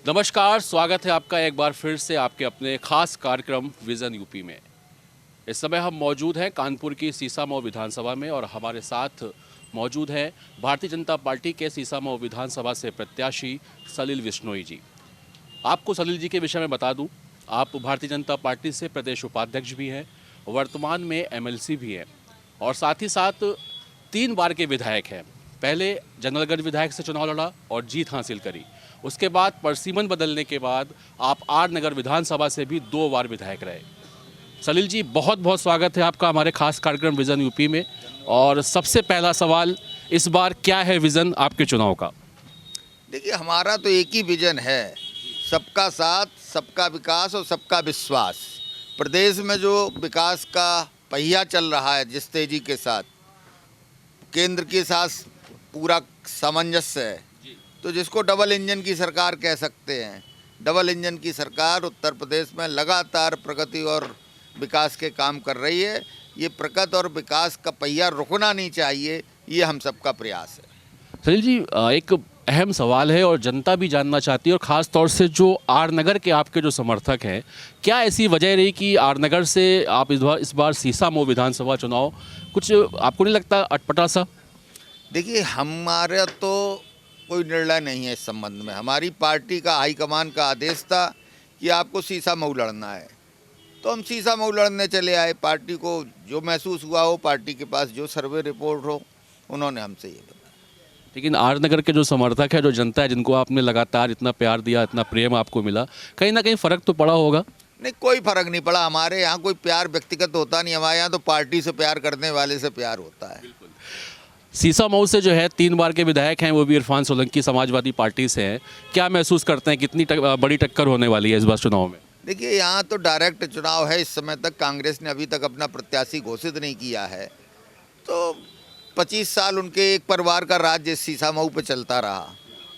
नमस्कार, स्वागत है आपका एक बार फिर से आपके अपने खास कार्यक्रम विज़न यूपी में। इस समय हम मौजूद हैं कानपुर की सीसामऊ विधानसभा में और हमारे साथ मौजूद हैं भारतीय जनता पार्टी के सीसामऊ विधानसभा से प्रत्याशी सलिल विश्नोई जी। आपको सलिल जी के विषय में बता दूं, आप भारतीय जनता पार्टी से प्रदेश उपाध्यक्ष भी हैं, वर्तमान में एमएलसी भी हैं और साथ ही साथ 3 बार के विधायक हैं। पहले जनरलगंज विधायक से चुनाव लड़ा और जीत हासिल करी। उसके बाद परसिमन बदलने के बाद आप आर नगर विधानसभा से भी 2 बार विधायक रहे। सलिल जी, बहुत बहुत स्वागत है आपका हमारे खास कार्यक्रम विज़न यूपी में। और सबसे पहला सवाल, इस बार क्या है विज़न आपके चुनाव का? देखिए, हमारा तो एक ही विजन है, सबका साथ, सबका विकास और सबका विश्वास। प्रदेश में जो विकास का पहिया चल रहा है जिस तेजी के साथ, केंद्र के साथ पूरा सामंजस्य है, तो जिसको डबल इंजन की सरकार कह सकते हैं। डबल इंजन की सरकार उत्तर प्रदेश में लगातार प्रगति और विकास के काम कर रही है। ये प्रगति और विकास का पहिया रुकना नहीं चाहिए, ये हम सबका प्रयास है। सलिल जी, एक अहम सवाल है और जनता भी जानना चाहती है, और ख़ास तौर से जो आर नगर के आपके जो समर्थक हैं, क्या ऐसी वजह रही कि आर नगर से आप इस बार सीसामऊ विधानसभा चुनाव, कुछ आपको नहीं लगता अटपटा सा? देखिए, हमारा तो कोई निर्णय नहीं है इस संबंध में। हमारी पार्टी का हाईकमान का आदेश था कि आपको सीसामऊ लड़ना है, तो हम सीसामऊ लड़ने चले आए। पार्टी को जो महसूस हुआ हो, पार्टी के पास जो सर्वे रिपोर्ट हो, उन्होंने हमसे ये बताया। लेकिन आर नगर के जो समर्थक है, जो जनता है, जिनको आपने लगातार इतना प्यार दिया, इतना प्रेम आपको मिला, कहीं ना कहीं फ़र्क तो पड़ा होगा? नहीं, कोई फ़र्क नहीं पड़ा। हमारे यहाँ कोई प्यार व्यक्तिगत होता नहीं, हमारे यहाँ तो पार्टी से प्यार करने वाले से प्यार होता है। सीसामऊ से जो है 3 बार के विधायक हैं, वो भी इरफान सोलंकी समाजवादी पार्टी से हैं। क्या महसूस करते हैं, कितनी बड़ी टक्कर होने वाली है इस बार चुनाव में? देखिए, यहाँ तो डायरेक्ट चुनाव है। इस समय तक कांग्रेस ने अभी तक अपना प्रत्याशी घोषित नहीं किया है, तो 25 साल उनके एक परिवार का राज्य सीसामऊ पे चलता रहा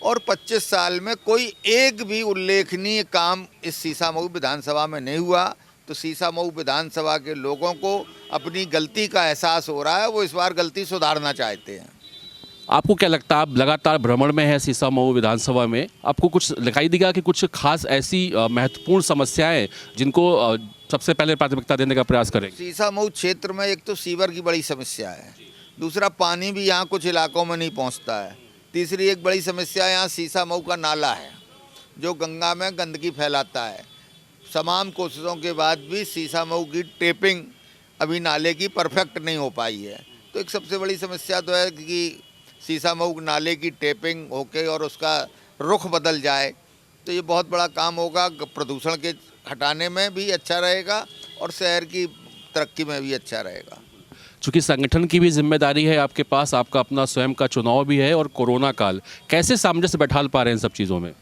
और 25 साल में कोई एक भी उल्लेखनीय काम इस सीसामऊ विधानसभा में नहीं हुआ। तो सीसामऊ विधानसभा के लोगों को अपनी गलती का एहसास हो रहा है, वो इस बार गलती सुधारना चाहते हैं। आपको क्या लगता है, आप लगातार भ्रमण में है सीसामऊ विधानसभा में, आपको कुछ दिखाई देगा कि कुछ खास ऐसी महत्वपूर्ण समस्याएं जिनको सबसे पहले प्राथमिकता देने का प्रयास करेंगे? सीसामऊ क्षेत्र में एक तो सीवर की बड़ी समस्या है, दूसरा पानी भी यहाँ कुछ इलाकों में नहीं पहुँचता है, तीसरी एक बड़ी समस्या यहाँ सीसामऊ का नाला है जो गंगा में गंदगी फैलाता है। तमाम कोशिशों के बाद भी सीसामऊ की टेपिंग अभी नाले की परफेक्ट नहीं हो पाई है। तो एक सबसे बड़ी समस्या तो है कि सीसामऊ नाले की टेपिंग होके और उसका रुख बदल जाए, तो ये बहुत बड़ा काम होगा। प्रदूषण के हटाने में भी अच्छा रहेगा और शहर की तरक्की में भी अच्छा रहेगा। चूँकि संगठन की भी जिम्मेदारी है आपके पास, आपका अपना स्वयं का चुनाव भी है और कोरोना काल, कैसे सामंजस्य बैठा पा रहे हैं इन सब चीज़ों में?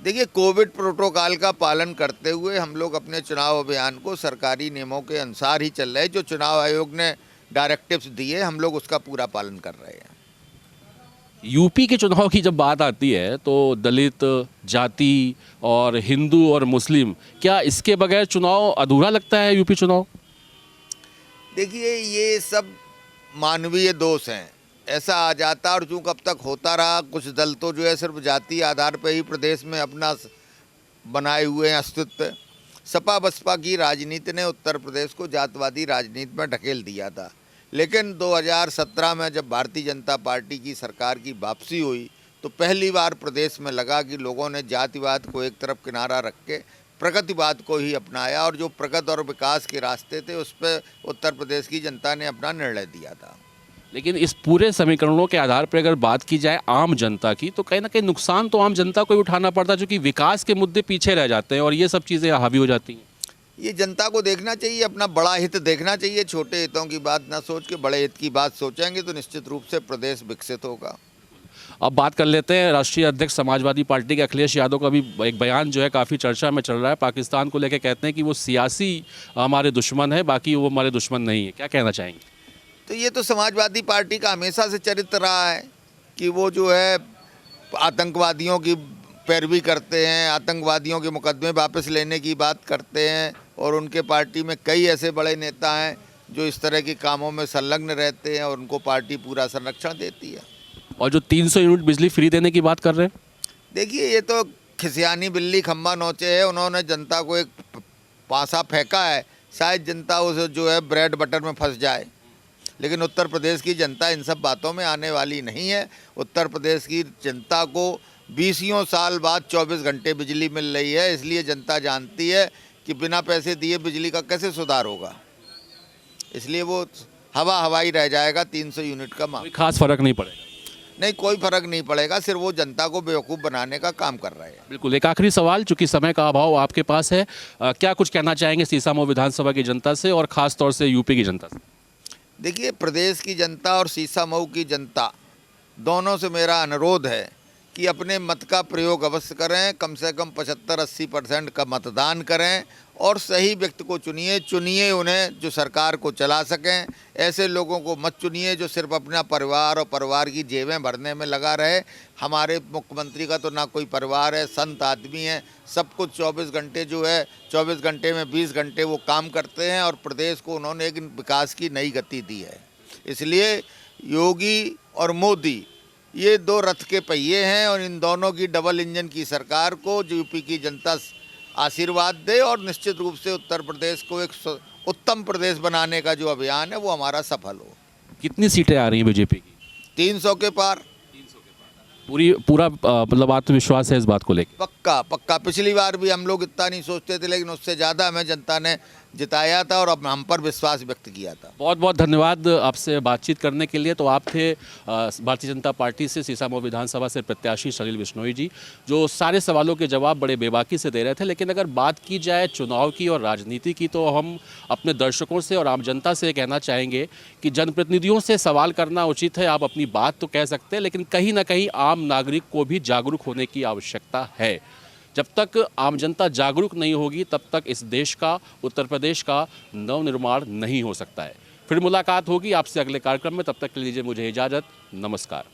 देखिए, कोविड प्रोटोकॉल का पालन करते हुए हम लोग अपने चुनाव अभियान को सरकारी नियमों के अनुसार ही चल रहे हैं। जो चुनाव आयोग ने डायरेक्टिव्स दिए, हम लोग उसका पूरा पालन कर रहे हैं। यूपी के चुनाव की जब बात आती है तो दलित, जाति और हिंदू और मुस्लिम, क्या इसके बगैर चुनाव अधूरा लगता है यूपी चुनाव? देखिए, ये सब मानवीय दोष हैं। ऐसा आ जाता और चूँकि अब तक होता रहा, कुछ दल तो जो है सिर्फ जातीय आधार पर ही प्रदेश में अपना बनाए हुए हैं अस्तित्व। सपा बसपा की राजनीति ने उत्तर प्रदेश को जातवादी राजनीति में ढकेल दिया था, लेकिन 2017 में जब भारतीय जनता पार्टी की सरकार की वापसी हुई तो पहली बार प्रदेश में लगा कि लोगों ने जातिवाद को एक तरफ किनारा रख के प्रगतिवाद को ही अपनाया और जो प्रगति और विकास के रास्ते थे उस पर उत्तर प्रदेश की जनता ने अपना निर्णय दिया था। लेकिन इस पूरे समीकरणों के आधार पर अगर बात की जाए आम जनता की, तो कहीं ना कहीं नुकसान तो आम जनता को ही उठाना पड़ता है, क्योंकि विकास के मुद्दे पीछे रह जाते हैं और ये सब चीज़ें हावी हो जाती हैं। ये जनता को देखना चाहिए, अपना बड़ा हित देखना चाहिए। छोटे हितों की बात ना सोच के बड़े हित की बात सोचेंगे तो निश्चित रूप से प्रदेश विकसित होगा। अब बात कर लेते हैं राष्ट्रीय अध्यक्ष समाजवादी पार्टी के अखिलेश यादव का भी एक बयान जो है काफ़ी चर्चा में चल रहा है। पाकिस्तान को लेकर कहते हैं कि वो सियासी हमारे दुश्मन है, बाकी वो हमारे दुश्मन नहीं है। क्या कहना चाहेंगे? तो ये तो समाजवादी पार्टी का हमेशा से चरित्र रहा है कि वो जो है आतंकवादियों की पैरवी करते हैं, आतंकवादियों के मुकदमे वापस लेने की बात करते हैं, और उनके पार्टी में कई ऐसे बड़े नेता हैं जो इस तरह के कामों में संलग्न रहते हैं और उनको पार्टी पूरा संरक्षण देती है। और जो 300 यूनिट बिजली फ्री देने की बात कर रहे हैं, देखिए, ये तो खिसियानी बिल्ली खम्बा नोचे है, उन्होंने जनता को एक पासा फेंका है, शायद जनता उस जो है ब्रेड बटर में फंस जाए। लेकिन उत्तर प्रदेश की जनता इन सब बातों में आने वाली नहीं है। उत्तर प्रदेश की जनता को 20 साल बाद 24 घंटे बिजली मिल रही है, इसलिए जनता जानती है कि बिना पैसे दिए बिजली का कैसे सुधार होगा। इसलिए वो हवाई रह जाएगा 300 यूनिट का मामला। कोई खास फर्क नहीं पड़ेगा। नहीं, कोई फर्क नहीं पड़ेगा, सिर्फ वो जनता को बेवकूफ़ बनाने का काम कर रहे हैं। बिल्कुल, एक आखिरी सवाल, चूंकि समय का अभाव आपके पास है, क्या कुछ कहना चाहेंगे सीसामऊ विधानसभा की जनता से और खास तौर से यूपी की जनता से? देखिए, प्रदेश की जनता और सीसामऊ की जनता दोनों से मेरा अनुरोध है कि अपने मत का प्रयोग अवश्य करें, कम से कम 75-80% का मतदान करें और सही व्यक्ति को चुनिए उन्हें जो सरकार को चला सकें। ऐसे लोगों को मत चुनिए जो सिर्फ अपना परिवार और परिवार की जेबें भरने में लगा रहे। हमारे मुख्यमंत्री का तो ना कोई परिवार है, संत आदमी है, सब कुछ 24 घंटे जो है 24 घंटे में 20 घंटे वो काम करते हैं और प्रदेश को उन्होंने एक विकास की नई गति दी है। इसलिए योगी और मोदी ये दो रथ के पहिए हैं और इन दोनों की डबल इंजन की सरकार को यूपी की जनता आशीर्वाद दे और निश्चित रूप से उत्तर प्रदेश को एक उत्तम प्रदेश बनाने का जो अभियान है वो हमारा सफल हो। कितनी सीटें आ रही हैं बीजेपी की? 300 के पार। पूरा मतलब आत्मविश्वास है इस बात को लेकर? पक्का। पिछली बार भी हम लोग इतना नहीं सोचते थे, लेकिन उससे ज़्यादा हमें जनता ने जिताया था और अब हम पर विश्वास व्यक्त किया था। बहुत बहुत धन्यवाद आपसे बातचीत करने के लिए। तो आप थे भारतीय जनता पार्टी से सीसामऊ विधानसभा से प्रत्याशी सलील बिश्नोई जी, जो सारे सवालों के जवाब बड़े बेबाकी से दे रहे थे। लेकिन अगर बात की जाए चुनाव की और राजनीति की, तो हम अपने दर्शकों से और आम जनता से कहना चाहेंगे कि जनप्रतिनिधियों से सवाल करना उचित है। आप अपनी बात तो कह सकते हैं, लेकिन कहीं ना कहीं आम नागरिक को भी जागरूक होने की आवश्यकता है। जब तक आम जनता जागरूक नहीं होगी, तब तक इस देश का, उत्तर प्रदेश का नवनिर्माण नहीं हो सकता है। फिर मुलाकात होगी आपसे अगले कार्यक्रम में, तब तक के लिए मुझे इजाज़त। नमस्कार।